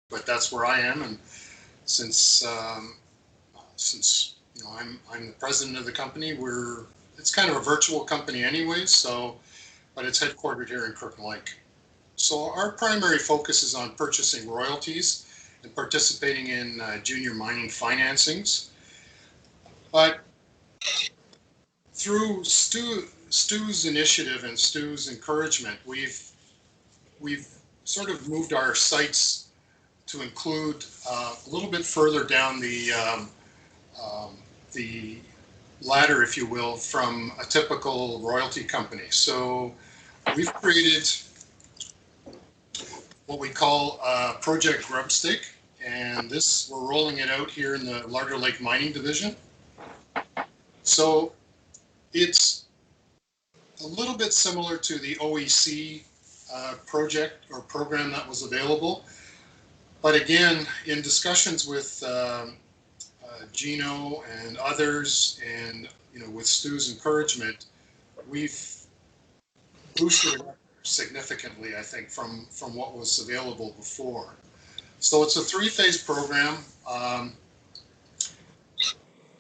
but that's where I am. And since I'm the president of the company, it's kind of a virtual company anyway. So, but it's headquartered here in Kirkland Lake. So our primary focus is on purchasing royalties and participating in junior mining financings. But through Stu's initiative and Stu's encouragement, we've sort of moved our sights to include a little bit further down the ladder, if you will, from a typical royalty company. So we've created what we call Project Grub, and we're rolling it out here in the Larder Lake Mining Division. So it's a little bit similar to the OEC project or program that was available. But again, in discussions with Gino and others, and with Stu's encouragement, we've boosted it up significantly, I think, from what was available before. So it's a 3-phase program.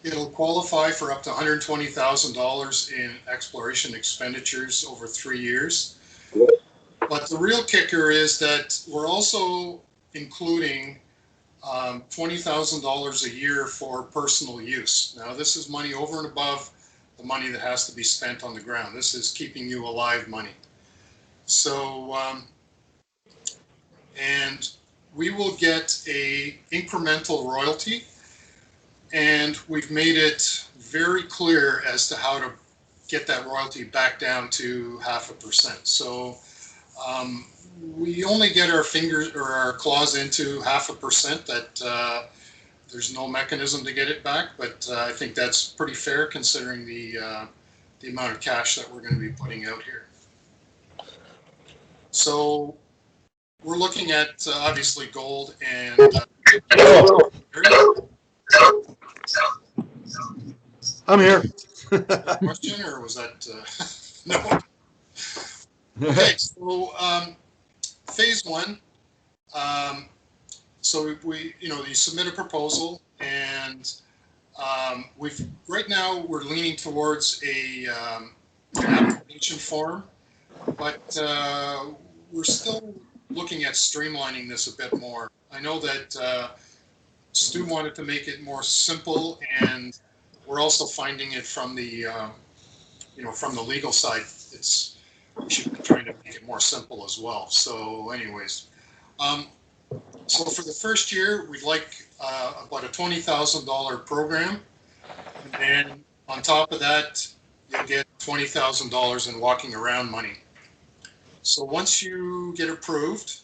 It'll qualify for up to $120,000 in exploration expenditures over 3 years. But the real kicker is that we're also including $20,000 a year for personal use. Now, this is money over and above the money that has to be spent on the ground. This is keeping you alive money. So, and we will get a incremental royalty, and we've made it very clear as to how to get that royalty back down to 0.5%. So we only get our fingers or our claws into 0.5%. That there's no mechanism to get it back, but I think that's pretty fair considering the amount of cash that we're going to be putting out here. So we're looking at obviously gold and I'm here. question, or was that no? Okay, so phase 1. So you submit a proposal, and right now we're leaning towards an application form, but we're still looking at streamlining this a bit more. I know that Stu wanted to make it more simple, and we're also finding it from the from the legal side. We should be trying to make it more simple as well. So, anyways, so for the first year, we'd like about a $20,000 program, and then on top of that, you'll get $20,000 in walking around money. So once you get approved,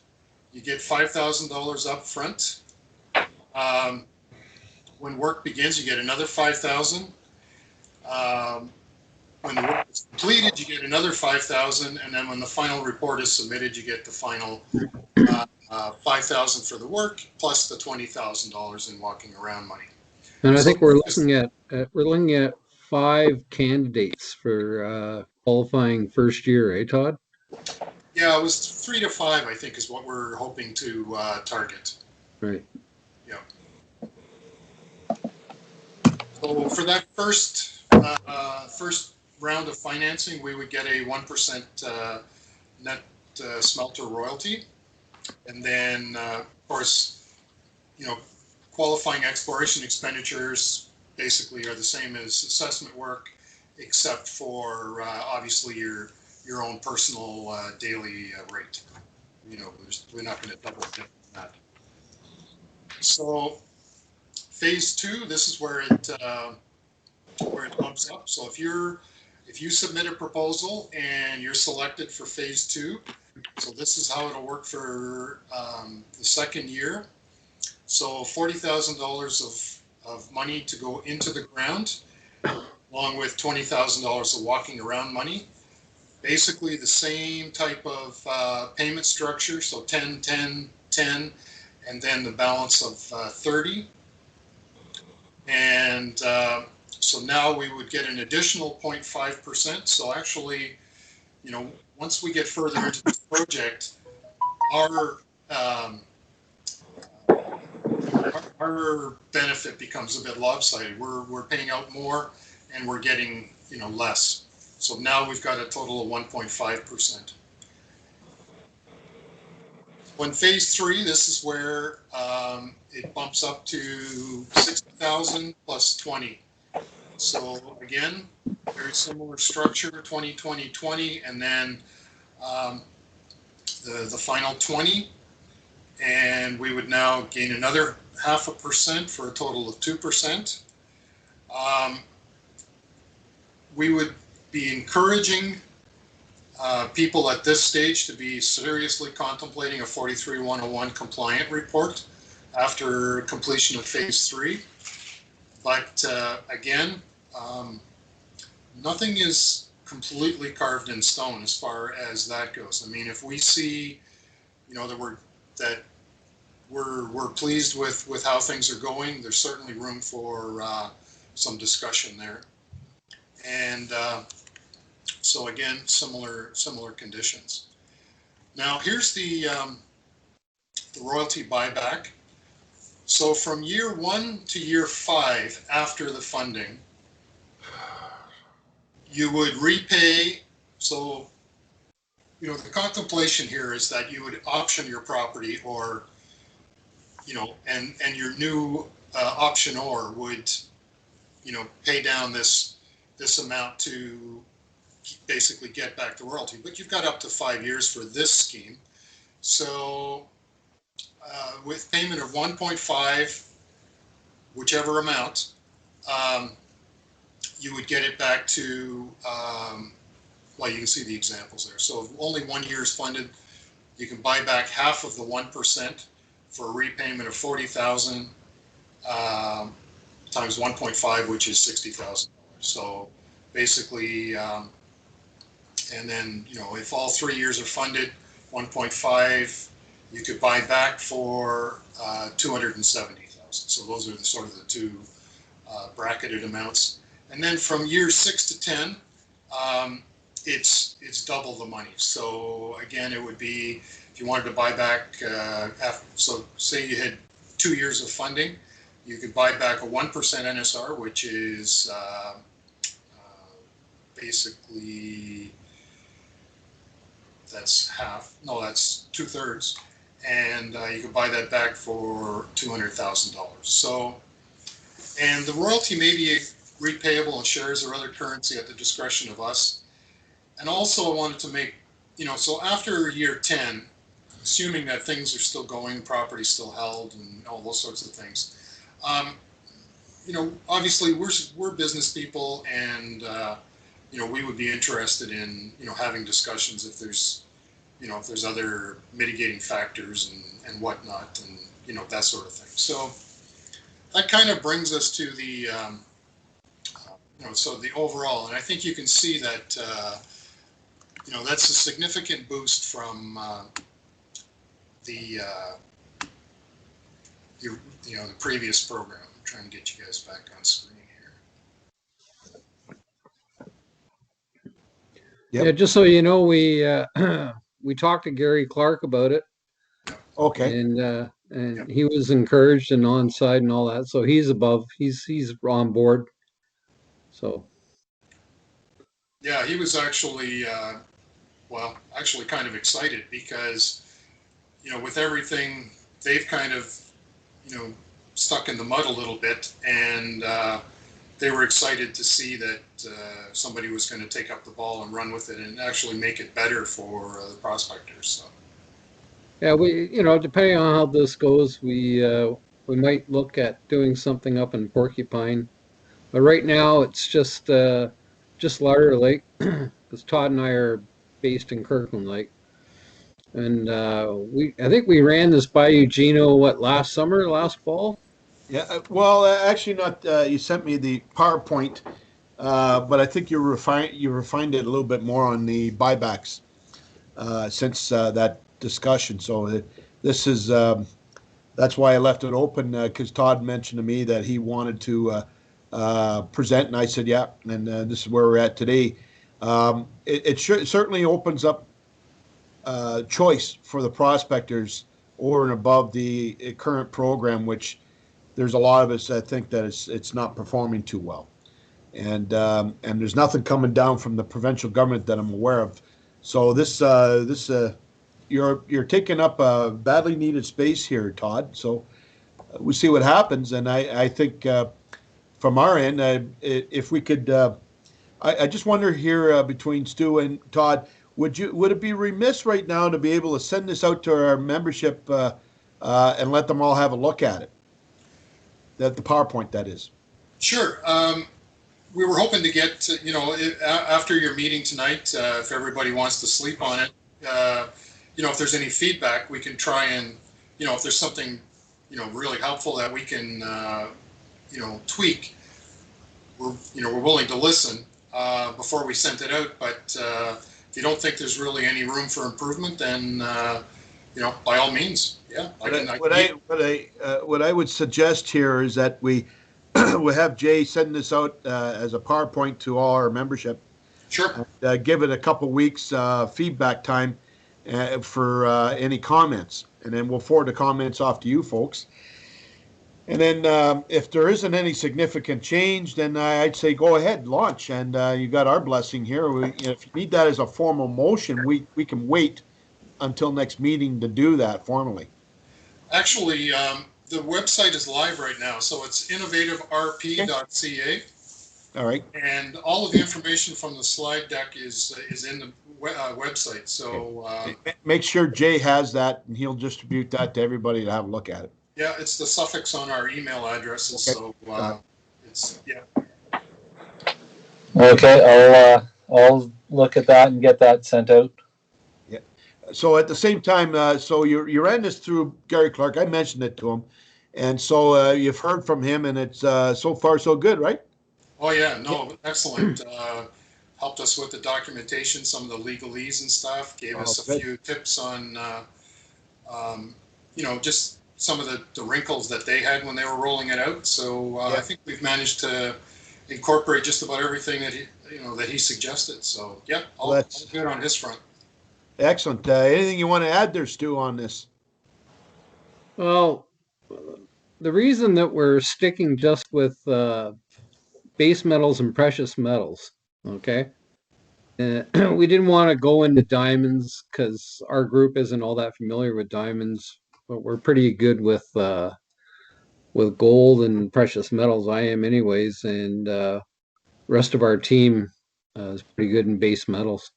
you get $5,000 up front. When work begins, you get another $5,000. When the work is completed, you get another $5,000, and then when the final report is submitted, you get the final $5,000 for the work plus the $20,000 in walking around money. And I think we're looking at 5 candidates for qualifying first year, eh, Todd? Yeah, it was 3 to 5, I think, is what we're hoping to target. Right. Yeah. So for that first round of financing, we would get a 1% net smelter royalty, and then of course, qualifying exploration expenditures basically are the same as assessment work, except for obviously your own personal daily rate. We're not going to double dip on that. So phase 2, this is where it bumps up. So if you submit a proposal and you're selected for phase 2, so this is how it'll work for the second year. So $40,000 of money to go into the ground, along with $20,000 of walking around money. Basically the same type of payment structure, so 10, 10, 10, and then the balance of 30. And so now we would get an additional 0.5%. So actually, once we get further into this project, our our benefit becomes a bit lopsided. We're paying out more and we're getting, less. So now we've got a total of 1.5%. When phase 3, this is where it bumps up to 60,000 plus 20. So again, very similar structure, 20, 20, 20, and then the final 20. And we would now gain another 0.5% for a total of 2%. We would be encouraging people at this stage to be seriously contemplating a 43-101 compliant report after completion of phase 3. But again, nothing is completely carved in stone as far as that goes. I mean, if we see, that we're pleased with how things are going, there's certainly room for some discussion there. And so again, similar conditions. Now here's the royalty buyback. So from year 1 to year 5 after the funding, you would repay. So, the contemplation here is that you would option your property, or, and your new optionor would, pay down this amount to basically get back the royalty. But you've got up to 5 years for this scheme. So with payment of 1.5, whichever amount, you would get it back to, well, you can see the examples there. So if only 1 year is funded, you can buy back half of the 1% for a repayment of 40,000 times 1.5, which is $60,000. So basically, and then, if all 3 years are funded, 1.5, you could buy back for 270,000. So those are the sort of the two bracketed amounts. And then from years 6 to 10, it's double the money. So again, it would be, if you wanted to buy back, so say you had 2 years of funding, you could buy back a 1% NSR, which is basically, that's half, no, that's 2/3. And you could buy that back for $200,000. So, and the royalty may be repayable in shares or other currency at the discretion of us. And also I wanted to make, so after year 10, assuming that things are still going, property still held, and all those sorts of things, obviously we're business people, and we would be interested in having discussions if there's other mitigating factors and whatnot, and that sort of thing. So that kind of brings us to the so the overall, and I think you can see that that's a significant boost from the previous program. I'm trying to get you guys back on screen here. Yep. Yeah, just so you know, we talked to Gary Clark about it. Okay. And Yep. He was encouraged and on side and all that. So he's on board. So. Yeah, he was actually kind of excited because, with everything, they've kind of, stuck in the mud a little bit, and they were excited to see that somebody was going to take up the ball and run with it and actually make it better for the prospectors. So. Yeah, depending on how this goes, we might look at doing something up in Porcupine, but right now it's just Larder Lake, because Todd and I are based in Kirkland Lake, and I think we ran this by you, Gino, last fall? Yeah, well, actually not. You sent me the PowerPoint, but I think you refined it a little bit more on the buybacks since that discussion. So this is that's why I left it open, because Todd mentioned to me that he wanted to present, and I said, yeah, and this is where we're at today. It certainly opens up choice for the prospectors over and above the current program, which there's a lot of us that think that it's not performing too well, and there's nothing coming down from the provincial government that I'm aware of. So you're taking up a badly needed space here, Todd. So we'll see what happens, and I think from our end, if we could, I just wonder here between Stu and Todd, would it be remiss right now to be able to send this out to our membership and let them all have a look at it? That the PowerPoint, that is. Sure. We were hoping to get, after your meeting tonight, if everybody wants to sleep on it, if there's any feedback, we can try and, if there's something, really helpful that we can, tweak. We're willing to listen before we send it out. But if you don't think there's really any room for improvement, then by all means, yeah. What I would suggest here is that we have Jay send this out as a PowerPoint to all our membership. Sure. Give it a couple weeks feedback time for any comments, and then we'll forward the comments off to you folks. And then if there isn't any significant change, then I'd say go ahead, launch, and you got our blessing here. If you need that as a formal motion, we can wait until next meeting to do that formally. Actually, the website is live right now, so it's innovateRP.ca. All right. And all of the information from the slide deck is in the website. So make sure Jay has that, and he'll distribute that to everybody to have a look at it. Yeah, it's the suffix on our email addresses. Okay. So it's Okay, I'll look at that and get that sent out. Yeah. So at the same time, so you ran this through Gary Clark. I mentioned it to him, and so you've heard from him, and it's so far so good, right? Oh yeah, no, excellent. Helped us with the documentation, some of the legalese and stuff. Gave us a few tips on, just some of the wrinkles that they had when they were rolling it out. So I think we've managed to incorporate just about everything that he suggested. So yeah, all good on his front. Excellent. Anything you want to add there, Stu, on this? Well, the reason that we're sticking just with base metals and precious metals, okay? We didn't want to go into diamonds because our group isn't all that familiar with diamonds, but we're pretty good with gold and precious metals. I am anyways, and rest of our team is pretty good in base metals.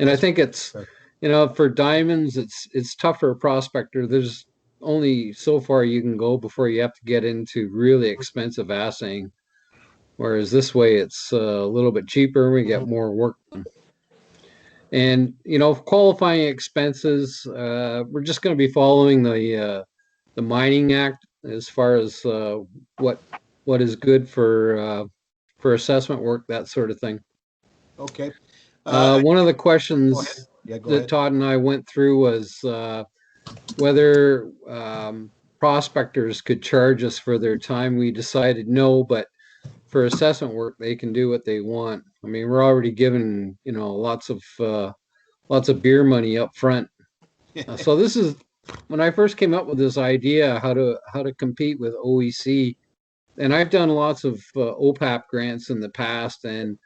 And I think it's, for diamonds, it's tough for a prospector. There's only so far you can go before you have to get into really expensive assaying. Whereas this way, it's a little bit cheaper. We get more work done. And, qualifying expenses, we're just going to be following the Mining Act as far as what is good for assessment work, that sort of thing. Okay. One of the questions that Todd and I went through was whether prospectors could charge us for their time. We decided no, but for assessment work, they can do what they want. I mean, we're already given, lots of beer money up front. So this is when I first came up with this idea how to compete with OEC, and I've done lots of OPAP grants in the past, and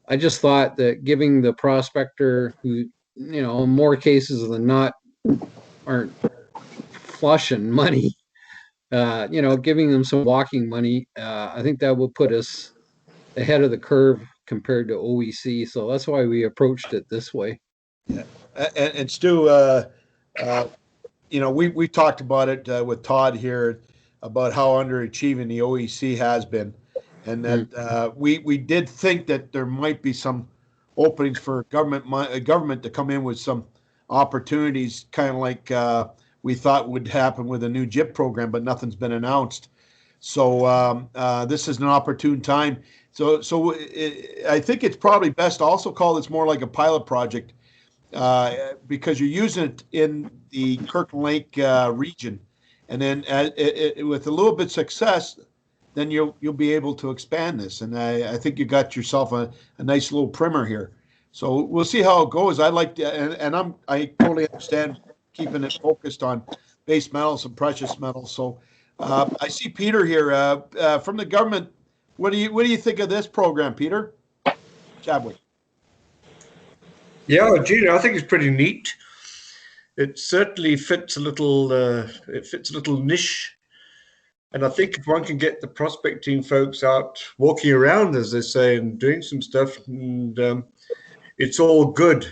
I just thought that giving the prospector who, in more cases than not, aren't flushing money, giving them some walking money, I think that would put us ahead of the curve compared to OEC. So that's why we approached it this way. Yeah, and Stu, we talked about it with Todd here about how underachieving the OEC has been, and that we did think that there might be some openings for government to come in with some opportunities, kind of like we thought would happen with a new JIP program, but nothing's been announced. So this is an opportune time. So I think it's probably best to also call this more like a pilot project because you're using it in the Kirkland Lake region, and then with a little bit of success, then you'll be able to expand this. And I think you got yourself a nice little primer here. So we'll see how it goes. I like to, and I totally understand keeping it focused on base metals and precious metals. So I see Peter here from the government. What do you think of this program, Peter? Chadwick. Yeah, Gina, I think it's pretty neat. It certainly fits a little. It fits a little niche, and I think if one can get the prospecting folks out walking around, as they say, and doing some stuff, and it's all good.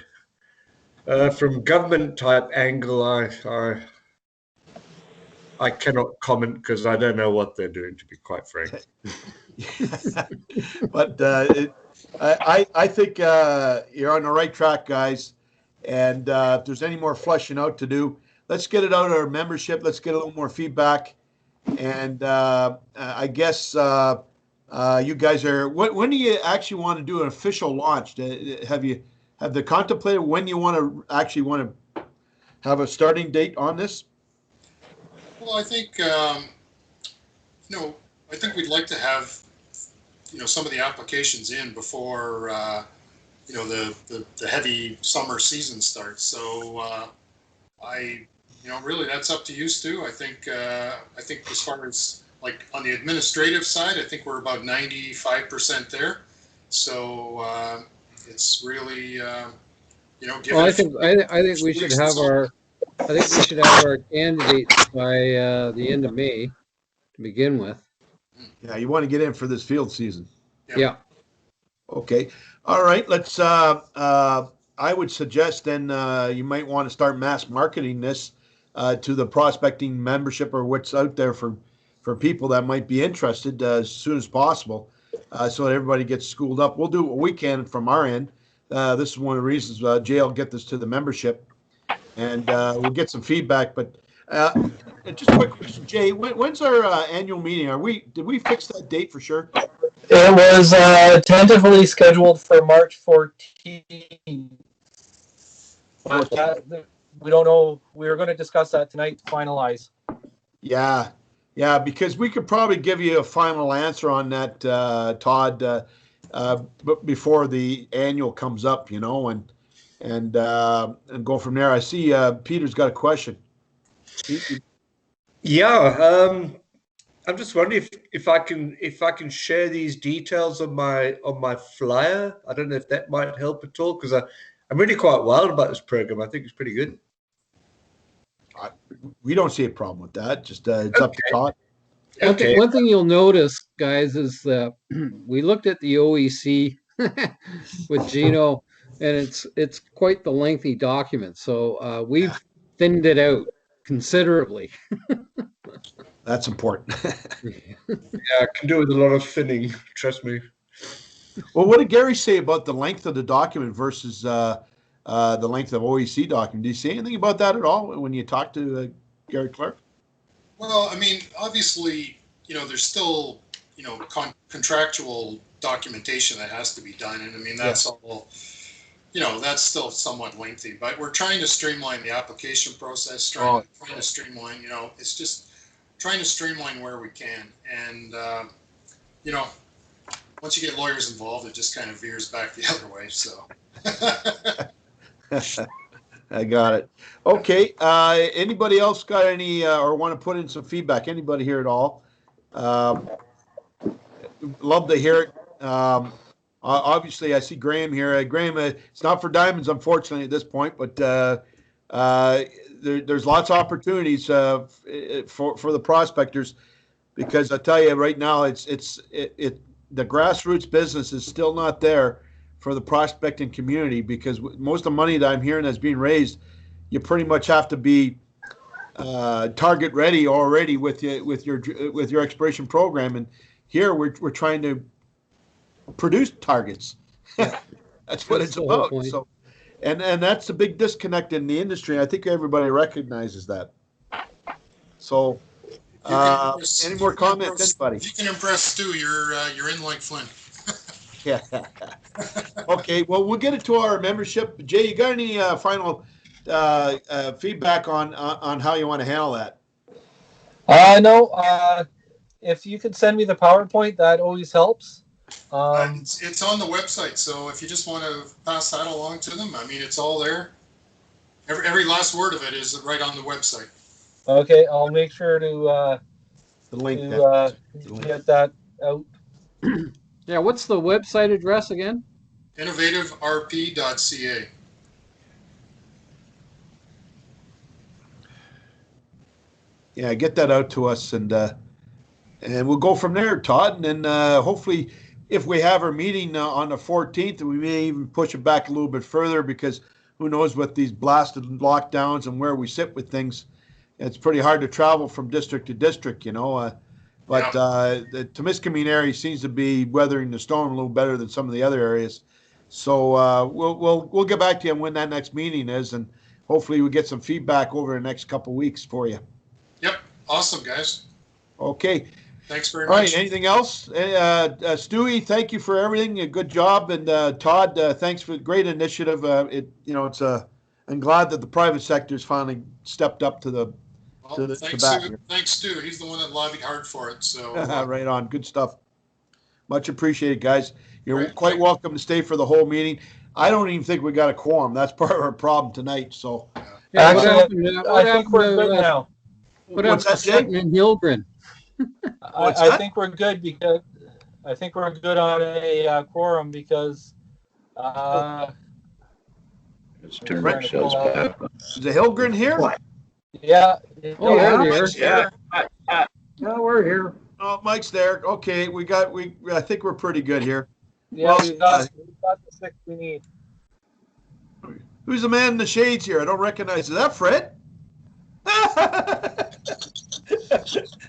From government type angle, I cannot comment because I don't know what they're doing, to be quite frank. But I think you're on the right track, guys. And if there's any more fleshing out to do, let's get it out of our membership. Let's get a little more feedback. And I guess you guys are. When do you actually want to do an official launch? Have they contemplated when you want to have a starting date on this? Well, I think I think we'd like to have some of the applications in before the heavy summer season starts. So really that's up to you, Stu. I think as far as like on the administrative side, I think we're about 95% there. So it's really given. Well, I think we should have our candidates by the end of May to begin with. Yeah, you want to get in for this field season. Yeah. Okay. All right. Let's. I would suggest then you might want to start mass marketing this to the prospecting membership or what's out there for people that might be interested as soon as possible, so that everybody gets schooled up. We'll do what we can from our end. This is one of the reasons Jay will get this to the membership, and we'll get some feedback. But just a quick question, Jay. When's our annual meeting? Did we fix that date for sure? It was tentatively scheduled for March 14th. But we don't know. We were going to discuss that tonight to finalize. Yeah, because we could probably give you a final answer on that, Todd, but before the annual comes up, and go from there. I see Peter's got a question. Yeah, I'm just wondering if I can share these details on my flyer. I don't know if that might help at all, because I'm really quite wild about this program. I think it's pretty good. We don't see a problem with that. Just it's up to Todd. Okay. One thing you'll notice, guys, is that we looked at the OEC with Gino, and it's quite the lengthy document. So we've thinned it out considerably. That's important. Yeah, I can do with a lot of thinning. Trust me. Well, what did Gary say about the length of the document versus the length of OEC document? Did you say anything about that at all when you talked to Gary Clark? Well, I mean, obviously, there's still, contractual documentation that has to be done. And I mean, that's all, that's still somewhat lengthy, but we're trying to streamline the application process, trying to streamline, it's just trying to streamline where we can. And, once you get lawyers involved, it just kind of veers back the other way. So. I got it. Okay. Anybody else got any or want to put in some feedback? Anybody here at all? Love to hear it. Obviously, I see Graham here. Graham, it's not for diamonds, unfortunately, at this point, but there's lots of opportunities for the prospectors, because I tell you right now, the grassroots business is still not there for the prospecting community, because most of the money that I'm hearing that's being raised, you pretty much have to be target ready already with your exploration program. And here we're trying to produce targets. Yeah. That's what it's about. So, and that's a big disconnect in the industry. I think everybody recognizes that. So, any more comments, anybody? If you can impress Stu, you're in like Flynn. Yeah. Okay. Well, we'll get it to our membership. Jay, you got any final feedback on how you want to handle that? No. If you could send me the PowerPoint, that always helps. It's on the website, so if you just want to pass that along to them, I mean, it's all there. Every last word of it is right on the website. Okay, I'll make sure to the link. to get that out. Yeah, what's the website address again? innovativerp.ca. Yeah, get that out to us, and we'll go from there, Todd. And then hopefully, if we have our meeting on the 14th, we may even push it back a little bit further, because who knows with these blasted lockdowns and where we sit with things. It's pretty hard to travel from district to district, But the Temiskaming area seems to be weathering the storm a little better than some of the other areas. So we'll get back to you on when that next meeting is, and hopefully we get some feedback over the next couple of weeks for you. Yep. Awesome, guys. Okay. Thanks very All much. right. Anything else? Stewie, thank you for everything. A good job. And Todd, thanks for the great initiative. I'm glad that the private sector's finally stepped up to the Well, to thanks, bat Stu. here. Thanks, Stu. He's the one that lobbied hard for it. So Right on. Good stuff. Much appreciated, guys. You're Right. quite welcome to stay for the whole meeting. I don't even think we got a quorum. That's part of our problem tonight. So Yeah, what Actually, happened? I think we're good now. What what's happened to that, Jay? Sutton and Gilgren? What's I that? think we're good because I think we're good on a quorum because Let's turn ourselves back on. Is the Hilgren here? yeah. Oh, yeah, Mike's dear. here. Yeah, we're here. Oh, Mike's there. Okay, I think we're pretty good here. Yeah, Well, we've got the 6 we need. Who's the man in the shades here? I don't recognize. Is that Fred?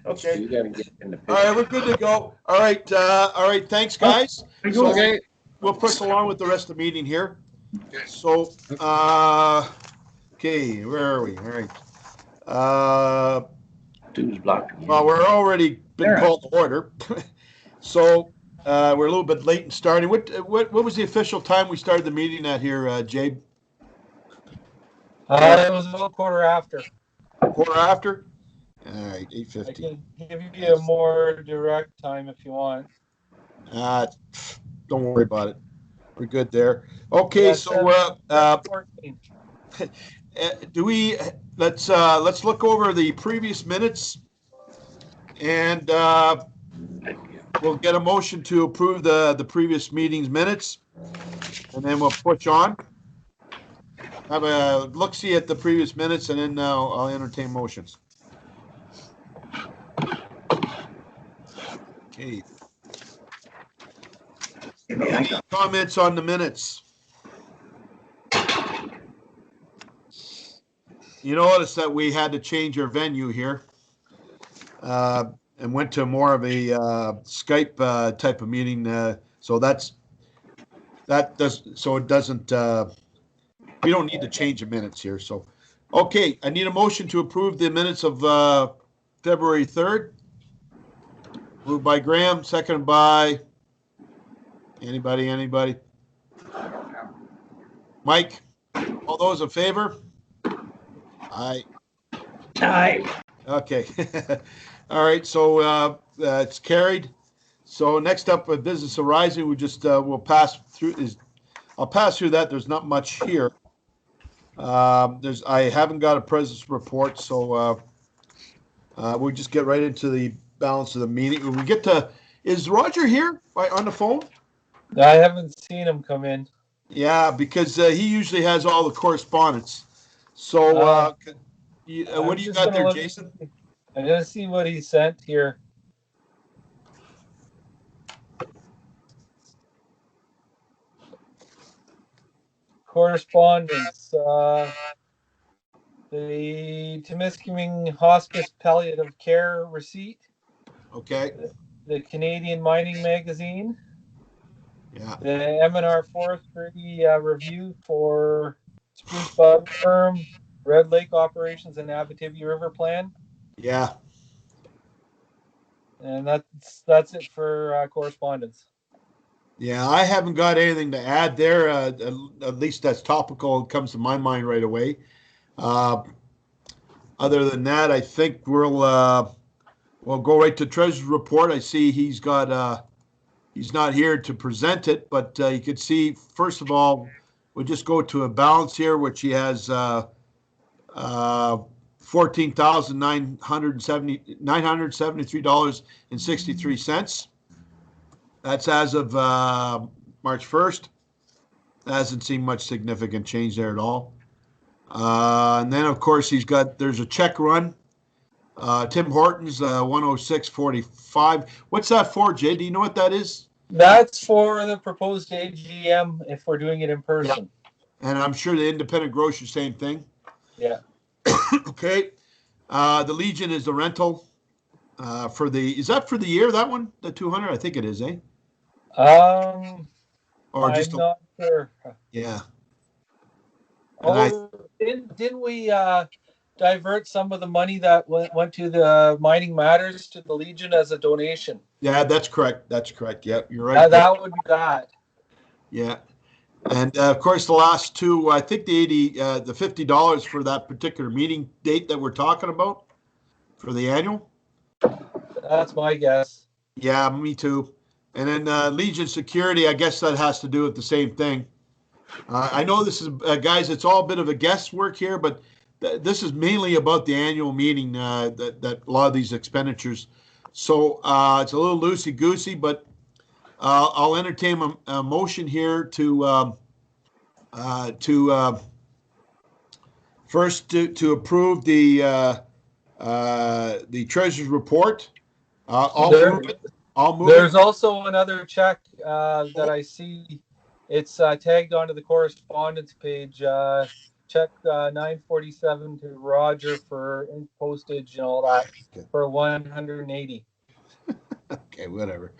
Okay. You gotta get in the All right, picture. we're good to go. All right. Thanks, guys. So Okay. we'll push along with the rest of the meeting here. Okay. So, okay, where are we? All right. Stu's blocked again. Well, we're already been There. called to order. So, we're a little bit late in starting. What was the official time we started the meeting at here, Jabe? It was about quarter after. Quarter after? All right, I 8:50. can give you a more direct time if you want. Don't worry about it. We're good there. Okay, Yeah, so 14. do we let's look over the previous minutes, and we'll get a motion to approve the previous meeting's minutes, and then we'll push on. Have a look-see at the previous minutes, and then I'll entertain motions. Okay. Any comments on the minutes? You notice that we had to change our venue here, and went to more of a Skype type of meeting. So it doesn't. We don't need to change the minutes here. So, okay, I need a motion to approve the minutes of February 3rd. Moved by Graham, seconded by anybody? Mike, all those in favor? Aye. Aye. Okay. All right, so it's carried. So next up, business arising, we just we'll pass through. I'll pass through that. There's not much here. I haven't got a presence report, so we'll just get right into the balance of the meeting. When we get to, is Roger here on the phone? I haven't seen him come in. Yeah, because he usually has all the correspondence. So what do you got there, Jason? I'm gonna see what he sent here. Correspondence. The Temiskaming Hospice Palliative Care receipt. Okay. The Canadian Mining Magazine. Yeah. The M&R Forestry review for Spruce Bog Firm, Red Lake Operations, and Abitibi River Plan. Yeah. And that's it for correspondence. Yeah, I haven't got anything to add there. At least that's topical. It comes to my mind right away. Other than that, I think we'll go right to Treasurer's report. I see he's got he's not here to present it, but you could see, first of all, we'll just go to a balance here, which he has $14,973.63. That's as of March 1st. Hasn't seen much significant change there at all. And then, of course, there's a check run. Tim Hortons, 106.45. What's that for, Jay? Do you know what that is? That's for the proposed AGM if we're doing it in person. And I'm sure the independent grocer, same thing. Yeah. Okay. The Legion is the rental is that for the year, that one? The 200? I think it is, eh? Or I'm not sure. Yeah. Oh, didn't we divert some of the money that went to the Mining Matters to the Legion as a donation? Yeah, that's correct. That's correct. Yep, you're right. That would be that. Yeah. And of course, the last two, I think the $50 for that particular meeting date that we're talking about for the annual. That's my guess. Yeah, me too. And then Legion Security, I guess that has to do with the same thing. I know this is, guys, it's all a bit of a guesswork here, but this is mainly about the annual meeting, that a lot of these expenditures. So it's a little loosey-goosey, but I'll entertain a motion here to first to approve the treasurer's report. I'll move it. There's also another check that I see. It's tagged onto the correspondence page. Check 947 to Roger for postage and all that for 180. Okay, whatever.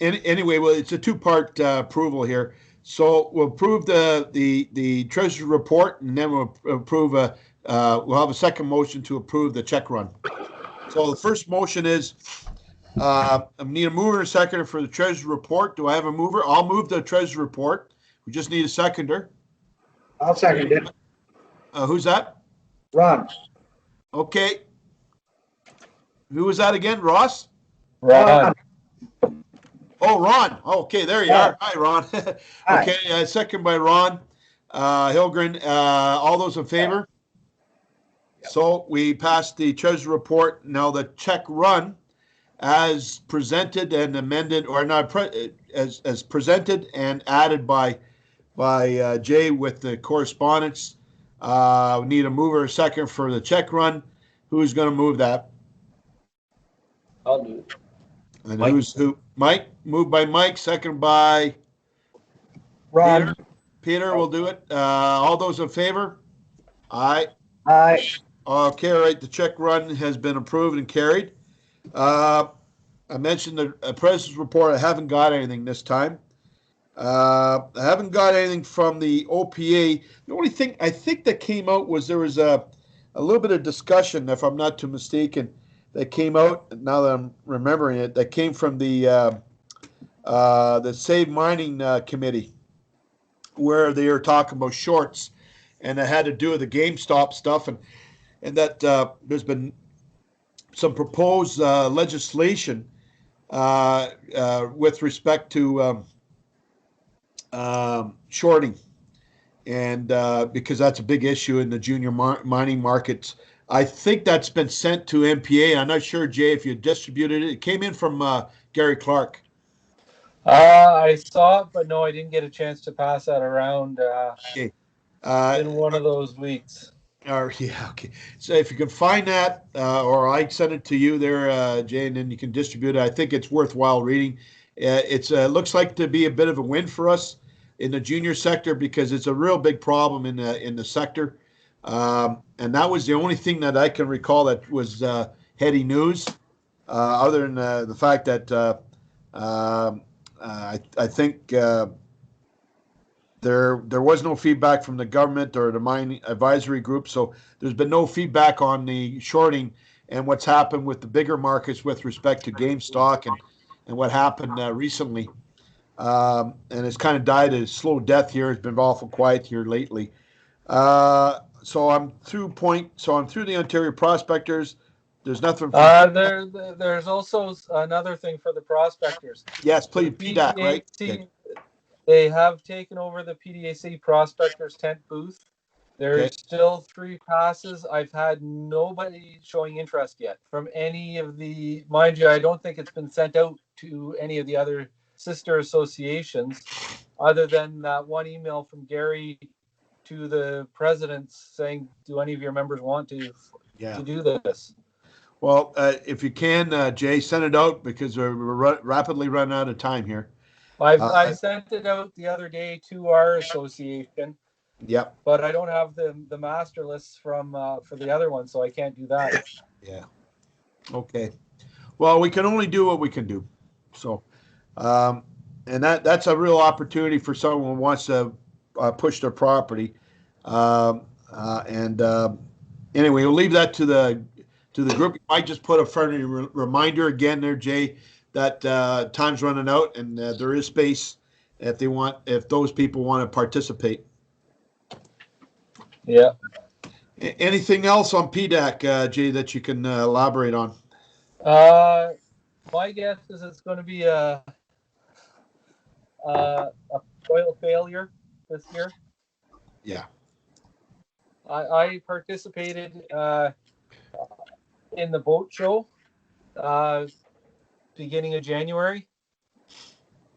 Anyway, well, it's a two-part approval here. So we'll approve the treasurer's report, and then we'll approve we'll have a second motion to approve the check run. So the first motion is I need a mover and a seconder for the treasurer's report. Do I have a mover? I'll move the treasurer's report. We just need a seconder. I'll second it. Who's that? Ron. Okay. Who was that again? Ross? Ron. Oh, Ron. Okay, there you are. Hi, Ron. Okay, second by Ron Hilgren. All those in favor? Yep. So we passed the treasurer's report. Now the check run, as presented and amended, or not as presented and added by Jay with the correspondence. We need a mover, a second for the check run. Who's going to move that? I'll do it. And Mike. Who? Mike. Moved by Mike. Second by Ron. Peter will do it. All those in favor? Aye. Aye. Okay, all right. The check run has been approved and carried. I mentioned the president's report. I haven't got anything this time. I haven't got anything from the OPA. The only thing I think that came out was there was a little bit of discussion, if I'm not too mistaken, that came out, now that I'm remembering it, that came from the Save Mining Committee, where they were talking about shorts, and it had to do with the GameStop stuff, and that there's been some proposed legislation with respect to shorting, and because that's a big issue in the junior mining markets. I think that's been sent to MPA. I'm not sure, Jay, if you distributed it. It came in from Gary Clark. I saw it, but no, I didn't get a chance to pass that around. Okay. In one of those weeks. Okay. So if you can find that, or I send it to you there, Jay, and then you can distribute it. I think it's worthwhile reading. It looks like to be a bit of a win for us in the junior sector, because it's a real big problem in the sector. And that was the only thing that I can recall that was heady news, other than the fact that I think there was no feedback from the government or the mining advisory group, so there's been no feedback on the shorting and what's happened with the bigger markets with respect to GameStop and what happened recently. And it's kind of died a slow death here. It's been awful quiet here lately. So I'm through the Ontario Prospectors. There's nothing. There's also another thing for the prospectors. Yes, please. PDAC, right? They have taken over the PDAC Prospectors tent booth. There's still 3 passes. I've had nobody showing interest yet from any of the, mind you, I don't think it's been sent out to any of the other sister associations, other than that one email from Gary to the presidents saying, do any of your members want to do this? Well, if you can, Jay, send it out because we're rapidly running out of time here. I sent it out the other day to our association. Yep. But I don't have the master lists from for the other one, so I can't do that. Yeah. Okay. Well, we can only do what we can do. So, and that's a real opportunity for someone who wants to push their property. Anyway, we'll leave that to the group. You might just put a friendly reminder again there, Jay, that time's running out and there is space if those people want to participate. Yeah. Anything else on PDAC, Jay, that you can elaborate on? My guess is it's going to be a soil failure this year. Yeah. I participated in the boat show beginning of January,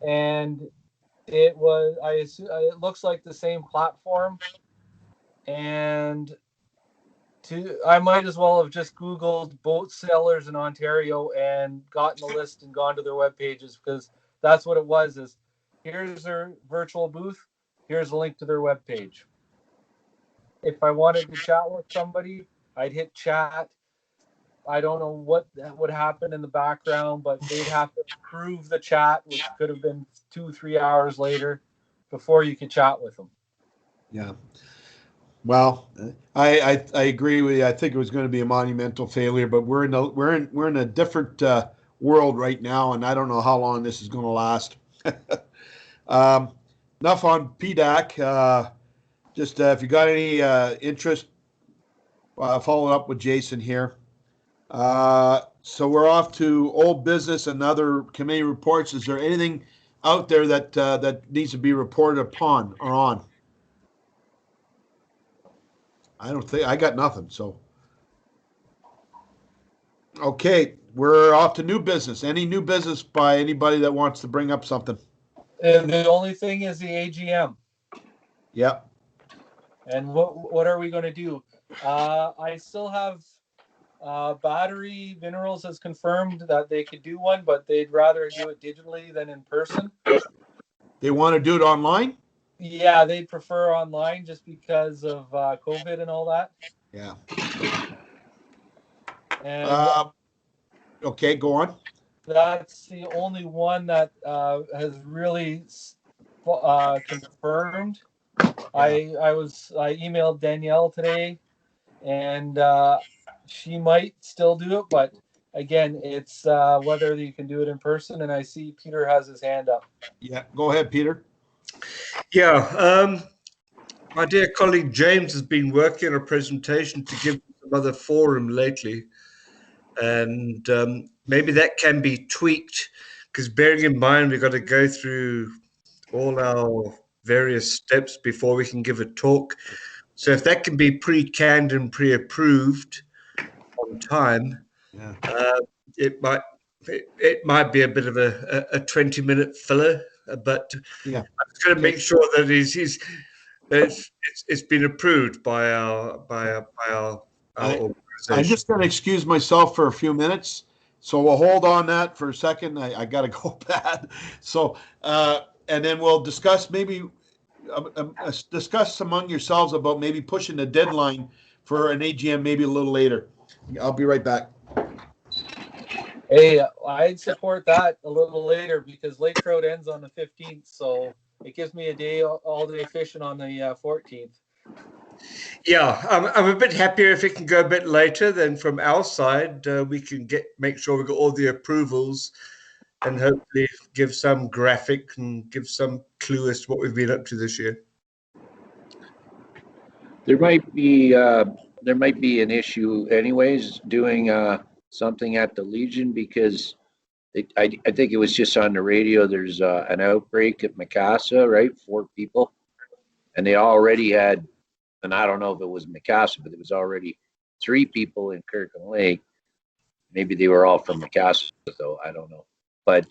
and it looks like the same platform, and I might as well have just Googled boat sellers in Ontario and gotten a list and gone to their web pages, because that's what it was. Is here's their virtual booth, here's a link to their web page. If I wanted to chat with somebody, I'd hit chat. I don't know what would happen in the background, but they'd have to approve the chat, which could have been 2-3 hours later before you could chat with them. Yeah. Well, I agree with you. I think it was going to be a monumental failure, but we're in a different world right now, and I don't know how long this is going to last. Enough on PDAC. Just if you got any interest, follow up with Jason here. So we're off to old business and other committee reports. Is there anything out there that needs to be reported upon or on? I don't think I got nothing. So, okay, we're off to new business. Any new business by anybody that wants to bring up something? And the only thing is the AGM. Yep. And what are we going to do? I still have Battery Minerals has confirmed that they could do one, but they'd rather do it digitally than in person. They want to do it online? Yeah, they'd prefer online just because of COVID and all that. Yeah. And okay, go on. that's the only one that has really confirmed. I emailed Danielle today, and she might still do it, but again, it's whether you can do it in person. And I see Peter has his hand up. Yeah, go ahead, Peter. Yeah, my dear colleague James has been working on a presentation to give some other forum lately, and maybe that can be tweaked, because bearing in mind we've got to go through all our various steps before we can give a talk. So if that can be pre-canned and pre-approved on time, Yeah. it might be a bit of a 20-minute filler, but yeah, I'm just going to make sure that it's been approved by our organization. I'm just going to excuse myself for a few minutes, so we'll hold on that for a second. I got to go bad. So, and then we'll discuss discuss among yourselves about maybe pushing the deadline for an AGM maybe a little later. I'll be right back. Hey, I'd support that a little later because lake trout ends on the 15th, so it gives me a day all day fishing on the 14th. Yeah, I'm a bit happier if it can go a bit later. Then from our side, we can make sure we got all the approvals, and hopefully give some graphic and give some clue as to what we've been up to this year. There might be an issue anyways doing something at the Legion, because I think it was just on the radio. There's an outbreak at Macassa, right? 4 people, and they already had and I don't know if it was Macassa, but there was already 3 people in Kirkland Lake. Maybe they were all from Macassa, though, I don't know. But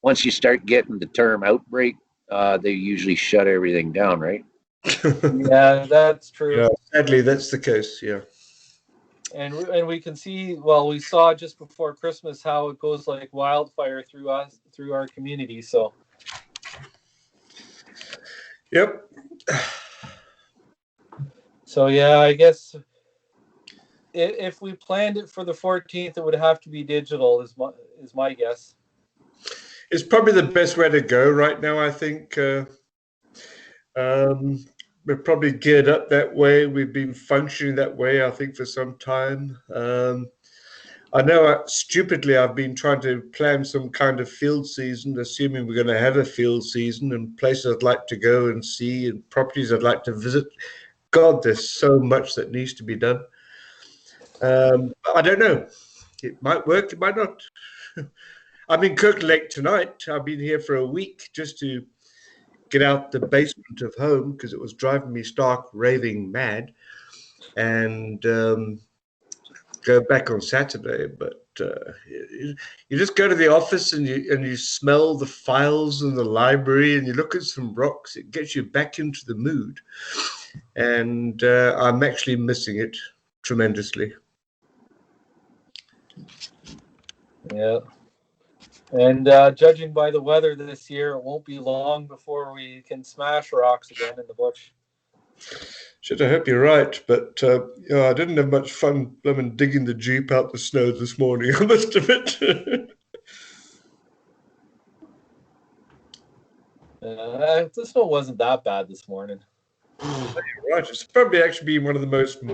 once you start getting the term outbreak, they usually shut everything down, right? Yeah, that's true. Yeah, sadly, that's the case. Yeah. And we can see, well, we saw just before Christmas how it goes like wildfire through our community. So Yep. yeah, I guess if we planned it for the 14th, it would have to be digital. Is my guess. It's probably the best way to go right now, I think. We're probably geared up that way. We've been functioning that way, I think, for some time. I know stupidly I've been trying to plan some kind of field season, assuming we're going to have a field season, and places I'd like to go and see and properties I'd like to visit. God, there's so much that needs to be done. I don't know. It might work, it might not. I'm in Kirkland Lake tonight. I've been here for a week just to get out the basement of home because it was driving me stark raving mad, and go back on Saturday. But you just go to the office and you smell the files in the library and you look at some rocks. It gets you back into the mood, and I'm actually missing it tremendously. Yeah. And judging by the weather this year, it won't be long before we can smash rocks again in the bush. Shit, I hope you're right, but I didn't have much fun digging the Jeep out the snow this morning, I must admit. The snow wasn't that bad this morning. You're right, it's probably actually been one of the most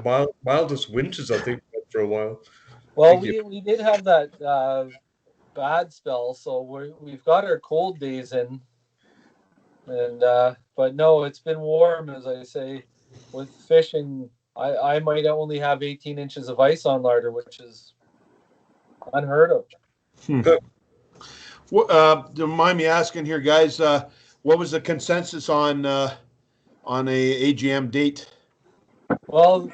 mildest winters, I think, for a while. Well, we did have that bad spell, so we've got our cold days in, and but no, it's been warm, as I say. With fishing, I might only have 18 inches of ice on larder, which is unheard of. Don't mind me asking here, guys, what was the consensus on a AGM date? Well,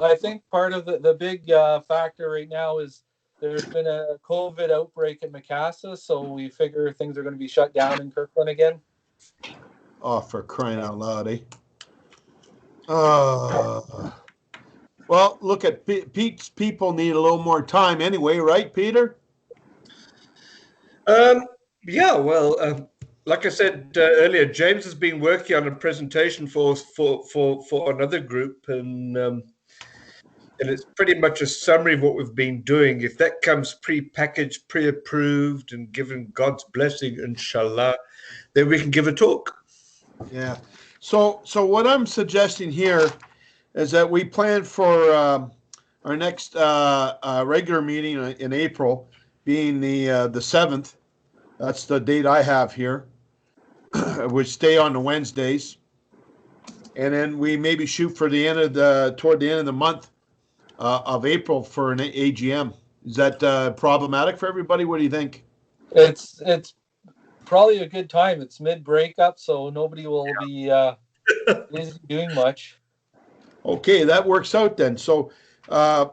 I think part of the big factor right now is there's been a COVID outbreak in Macassa, so we figure things are going to be shut down in Kirkland again. Oh, for crying out loud, eh? Well, look at Pete's people need a little more time anyway, right, Peter? Yeah, well, like I said earlier, James has been working on a presentation for another group, and it's pretty much a summary of what we've been doing. If that comes pre-packaged, pre-approved, and given God's blessing, inshallah, then we can give a talk. Yeah. So what I'm suggesting here is that we plan for our next regular meeting in April, being the 7th. That's the date I have here. We stay on the Wednesdays, and then we maybe shoot for toward the end of the month of April for an AGM. Is that problematic for everybody? What do you think? It's probably a good time. It's mid-breakup, so nobody will be busy doing much. Okay, that works out then. So right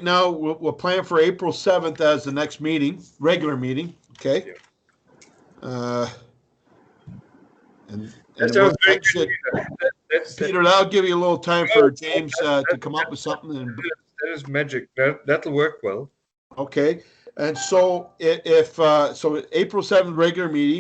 now we'll plan for April 7th as the next meeting, regular meeting. Okay. And That sounds very good. Peter, that'll give you a little time for James to come up with something. That is magic. That'll work well. Okay. And so if April 7th regular meeting.